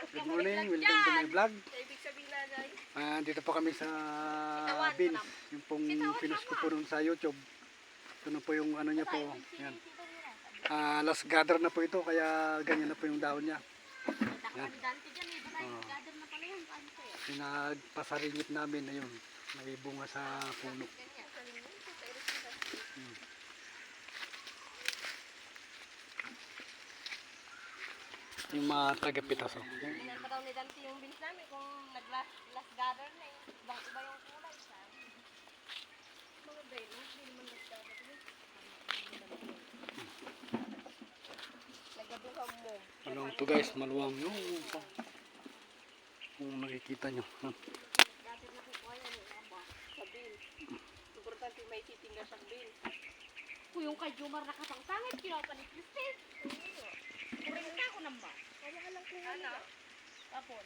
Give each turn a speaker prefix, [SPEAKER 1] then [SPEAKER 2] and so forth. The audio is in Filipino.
[SPEAKER 1] Good morning, welcome to my vlog.
[SPEAKER 2] Ibig sabihin na guys.
[SPEAKER 1] Dito po kami sa Beans, yung pong pinost ko po nun sa YouTube. Ito na po yung ano niya po. Yan. Last gather na po ito, kaya ganyan na po yung daon niya. Yan. Pinagpasaringit namin na yun. May bunga sa puno. Yung mga taga-pitaso.
[SPEAKER 2] Tingnan pa daw ni Dante yung beans namin kung nag-last gather na eh. Ibang-iba yung kulay sa mga brain. Hindi naman last gather na. Nagaduha mo.
[SPEAKER 1] Ano to guys, maluwang yung kung nakikita nyo.
[SPEAKER 2] Dati nakukuha yan yung aba sa beans. Importante may titingga sa beans. Kung yung kay Jomar nakasang-sangit, kinuha ni Christine. Kuring ka ako nang ba? Kaya alam ko ano? Tapon.